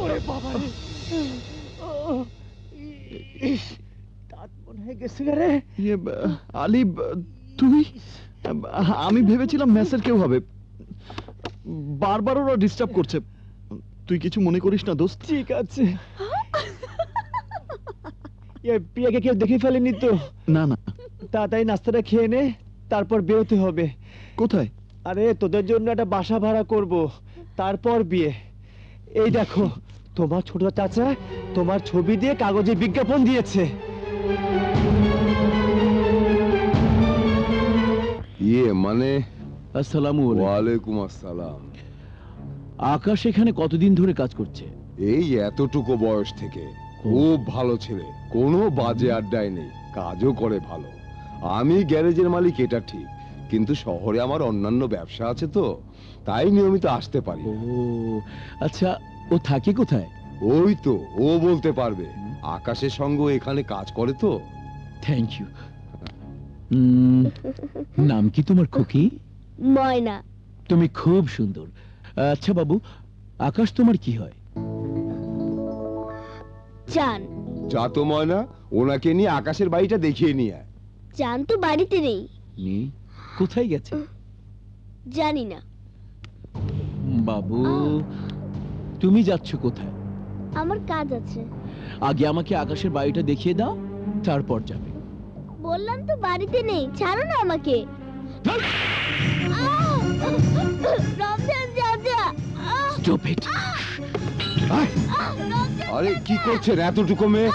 ওরে বাবা রে, দাঁত মনে হয়ে গেছে রে। আলী, তুই? আমি ভেবেছিলাম মেসের কেউ হবে, বারবার ওরা ডিস্টার্ব করছে। তুই কিছু মনে করিস না দোস্ত? ঠিক আছে। প্রিয়াকে কেউ দেখে ফেলেনি তো? না না। তাড়াতাড়ি নাস্তাটা খেয়ে নে, তারপর বেরোতে হবে। কোথায়? আরে তোদের জন্য একটা বাসা ভাড়া করব, তারপর বিয়ে। এই দেখো, তোমার ছোট চাচা তোমার ছবি দিয়ে কাগজে বিজ্ঞাপন দিয়েছে। মানে? আসসালামু আলাইকুম। ওয়ালাইকুম আসসালাম। আকাশ এখানে কতদিন ধরে কাজ করছে? এই এতটুকু বয়স থেকে। খুব ভালো ছেলে, কোনো বাজে আড্ডায় নেই, কাজও করে ভালো। আমি গ্যারেজের মালিক এটা ঠিক, কিন্তু শহরে আমার অন্যান্য ব্যবসা আছে তো, তাই নিয়মিত আসতে পারি। ও আচ্ছা, ও থাকে কোথায়? ওই তো ও বলতে পারবে, আকাশের সঙ্গে এখানে কাজ করে তো। Thank you. নাম কি তোমার খুকি? ময়না। তুমি খুব সুন্দর। আচ্ছা বাবু, আকাশ তোমার কি হয়? চান। যা তো ময়না, ওনাকে নিয়ে আকাশের বাড়িটা দেখিয়ে নিয়ে আয়। চান তো বাড়িতে নেই। নেই? কোথায় গেছে? জানি না। বাবু, তুমি যাচ্ছ কোথায়? আমার কাজ আছে। আগে আমাকে আকাশের বাড়িটা দেখিয়ে দাও, তারপর যাবে। বললাম তো বাড়িতে নেই, ছাড়ো না আমাকে। রমজান চাচা। Stop it. আরে কি করছেন এতটুকু মেয়ে?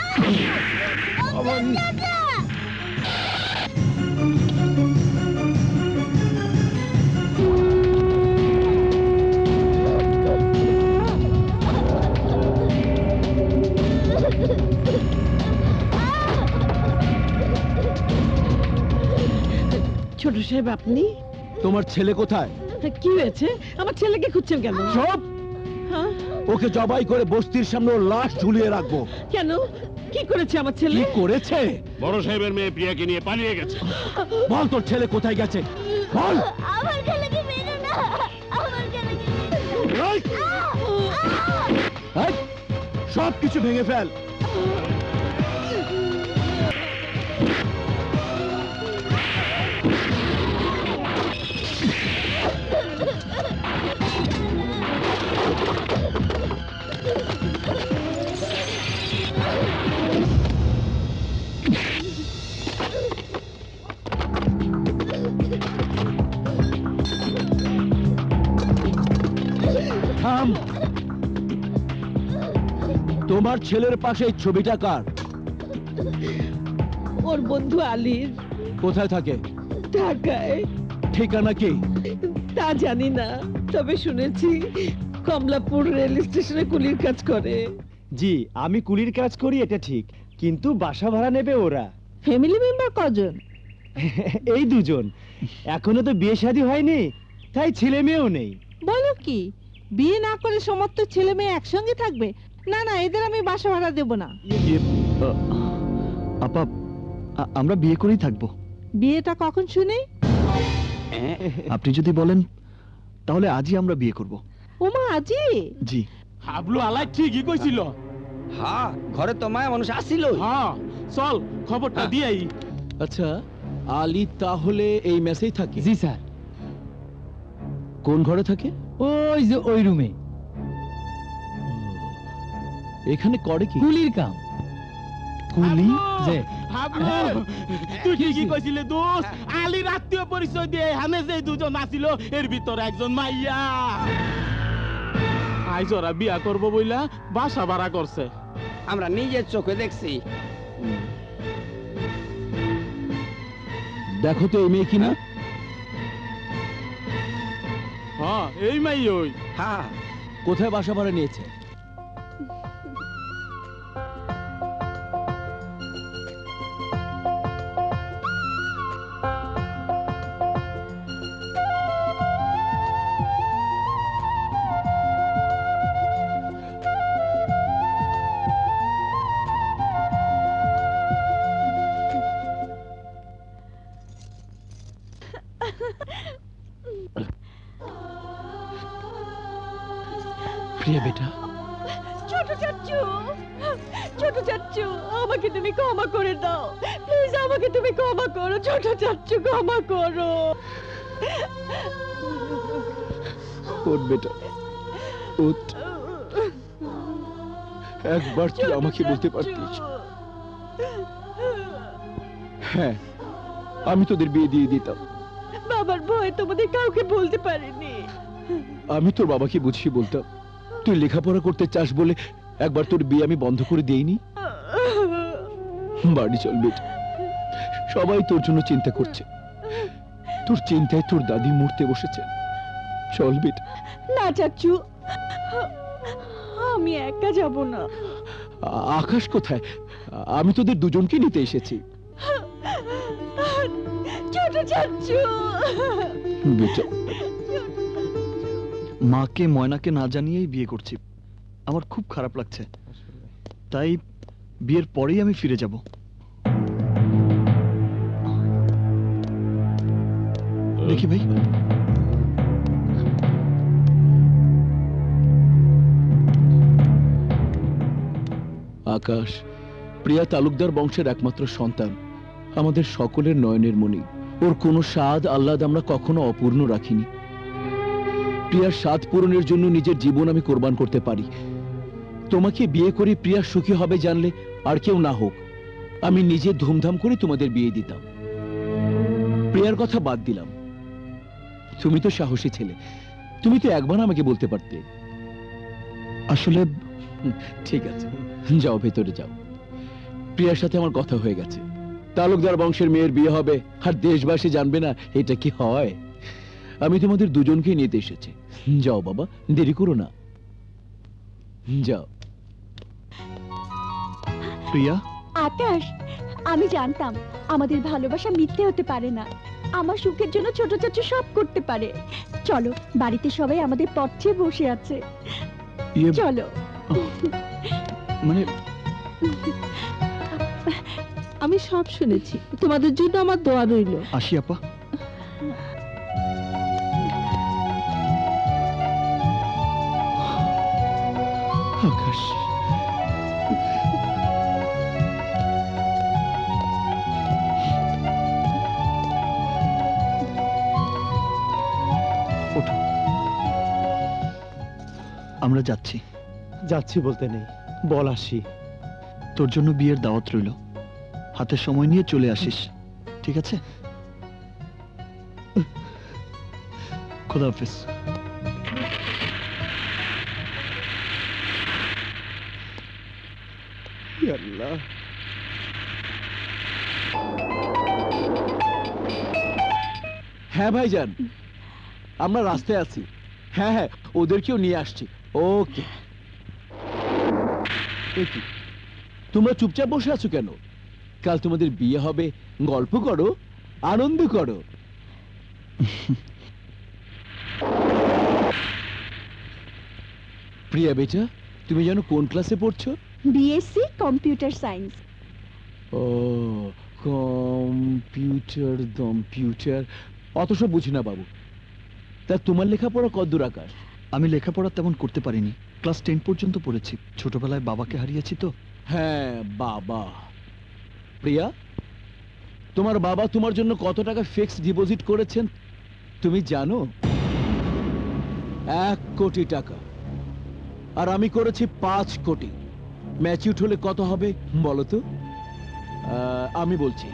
ছোট সাহেব, আপনি? তোমার ছেলে কোথায়? কি হয়েছে? আমার ছেলেকে খুঁজছেন কেন? সব ওকে জবাই করে বস্তির সামনে ওর লাশ ঝুলিয়ে রাখবো। কেন? কি করেছে আমার ছেলে? কি করেছে? বড় সাহেবের মেয়ে প্রিয়াকে নিয়ে পালিয়ে গেছে। বল তোর ছেলে কোথায় গেছে, বল। আমার ছেলেকে মেরো না, আমার ছেলেকে সব কিছু ভেঙে ফেল। তোমার ছেলের পাশে এই ছবিটা কার? ওর বন্ধু আলীর। কোথায় থাকে? ঢাকায়। ঠিকানা কি? তা জানি না, তবে শুনেছি কমলাপুর রেল স্টেশনে কুলির কাজ করে। জি, আমি কুলির কাজ করি এটা ঠিক, কিন্তু বাসা ভাড়া নেবে ওরা। ফ্যামিলি মেম্বার কজন? এই দুজন। এখনো তো বিয়ে শাদী হয়নি, তাই ছেলে মেয়েও নেই। বলো কি, বিয়ে না করে সমস্ত ছেলে মেয়ে একসঙ্গে থাকবে? না না, এদের আমি বাসা ভাড়া দেব না। আপা, আমরা বিয়ে করেই থাকবো। বিয়েটা কখন শুনি? আপনি যদি বলেন তাহলে আজই আমরা বিয়ে করব। ওমা, আজই? জি। হাবলু আলাই ঠিকই কইছিল। হ্যাঁ, ঘরে তো মায়া মানুষ আসছিল। হ্যাঁ, চল খবরটা দিয়েই। আচ্ছা, আলী তাহলে এই মেসেই থাকে? জি স্যার। কোন ঘরে থাকে? ওই যে ওই রুমে। এখানে করে কি? কুলির কাম। কুলি? যে হাবলু, তুই ঠিকই কইছিলে দোস্ত। আলীর আত্মীয় পরিচয় দিয়ে এখানে যে দুজন আছিল, এর ভিতরে একজন মাইয়া। আইজ ওরা বিয়া করবো বইলা বাসা ভাড়া করছে। আমরা নিজের চোখে দেখছি। দেখো তো এই মেয়ে কিনা। হ্যাঁ, এই মাই ওই। হ্যাঁ। কোথায় বাসা ভাড়া নিয়েছে? প্রিয়া বেটা, ছোট চাচ্চু, ছোট চাচ্চু, আমাকে তুমি ক্ষমা করে দাও প্লিজ, আমাকে তুমি ক্ষমা করো ছোট চাচ্চু, ক্ষমা করো। ওঠ বেটা, ওঠ। একবার তুই আমাকে বলতে পারতিস, হ্যাঁ আমি তোদের বিয়ে দিয়ে দিতাম। বাবার ভয় তোমাদের কাউকে বলতে পারিনি। আমি তোর বাবাকে বুঝিয়ে বলতাম, তুই লেখাপড়া করতে চাস বলে একবার তোর বিয়ে আমি বন্ধ করে দেইনি। বাড়ি চল বেটা, সবাই তোর জন্য চিন্তা করছে, তোর চিন্তায় তোর দাদি মরতে বসেছে। চল বেটা। না চাচ্চু, আমি একা যাব না। আকাশ কোথায়? আমি তোদের দুজনকে নিতে এসেছি। ছোট চাচ্চু, বেটা, মাকে ময়নাকে না জানিয়েই বিয়ে করছি, আমার খুব খারাপ লাগছে, তাই বিয়ের পরেই আমি ফিরে যাব। দেখি ভাই, আকাশ প্রিয়া তালুকদার বংশের একমাত্র সন্তান, আমাদের সকলের নয়নের মণি। ওর কোনো স্বাদ আহ্লাদ আমরা কখনো অপূর্ণ রাখিনি। প্রিয়ার স্বাদ পূরণের জন্য নিজের জীবন আমি কোরবান করতে পারি। তোমাকে বিয়ে করে প্রিয়া সুখী হবে জানলে আর কেউ না হোক, আমি নিজে ধুমধাম করে তোমাদের বিয়ে দিতাম। প্রিয়ার কথা বাদ দিলাম, তুমি তো সাহসী ছেলে, তুমি তো একবার আমাকে বলতে পারতে। আসলে ঠিক আছে, যাও ভেতরে যাও। প্রিয়ার সাথে আমার কথা হয়ে গেছে, তালুকদার বংশের মেয়ের বিয়ে হবে আর দেশবাসী জানবে না, এটা কি হয়? আমি তোমাদের দুজনকে নিতে এসেছি। যাও বাবা, দেরি করো না, যাও। প্রিয়া, আকাশ, আমি জানতাম আমাদের ভালোবাসা মিথ্যে হতে পারে না। আমার সুখের জন্য ছোট চাচু সব করতে পারে। চলো, বাড়িতে সবাই আমাদের পথ চেয়ে বসে আছে, চলো। মানে আমি সব শুনেছি, তোমাদের জন্য আমার দোয়া রইল। আসি আপা। আকাশ, ওঠো, আমরা যাচ্ছি। যাচ্ছি বলতে নেই, বল আসি। তোর জন্য বিয়ের দাওয়াত রইল, হাতে সময় নিয়ে চলে আসিস, ঠিক আছে? খোদা হাফেজ। আল্লাহ, হ্যাঁ ভাইজান, আমরা রাস্তায় আছি। হ্যাঁ হ্যাঁ, ওদেরকেও নিয়ে আসছি। ওকে। তোমরা চুপচাপ বসে আছো কেন? কাল তোমাদের বিয়ে হবে, গল্প করো, আনন্দ করো। প্রিয়া বেটা, তুমি জানো কোন ক্লাসে পড়ছো? BSc computer science. ও, কম্পিউটার অত সব বুঝি না বাবু। তা তোমার লেখাপড়া কতদূর আকাশ? আমি লেখাপড়া তেমন করতে পারিনি, ক্লাস 10 পর্যন্ত পড়েছি। ছোটবেলায় বাবাকে হারিয়েছি তো। হ্যাঁ বাবা। প্রিয়া, তোমার বাবা তোমার জন্য কত টাকা ফিক্সড ডিপোজিট করেছেন তুমি জানো? 1 কোটি টাকা। আর আমি করেছি 5 কোটি। ম্যাচিউর হলে কত হবে বলো তো? আমি বলছি।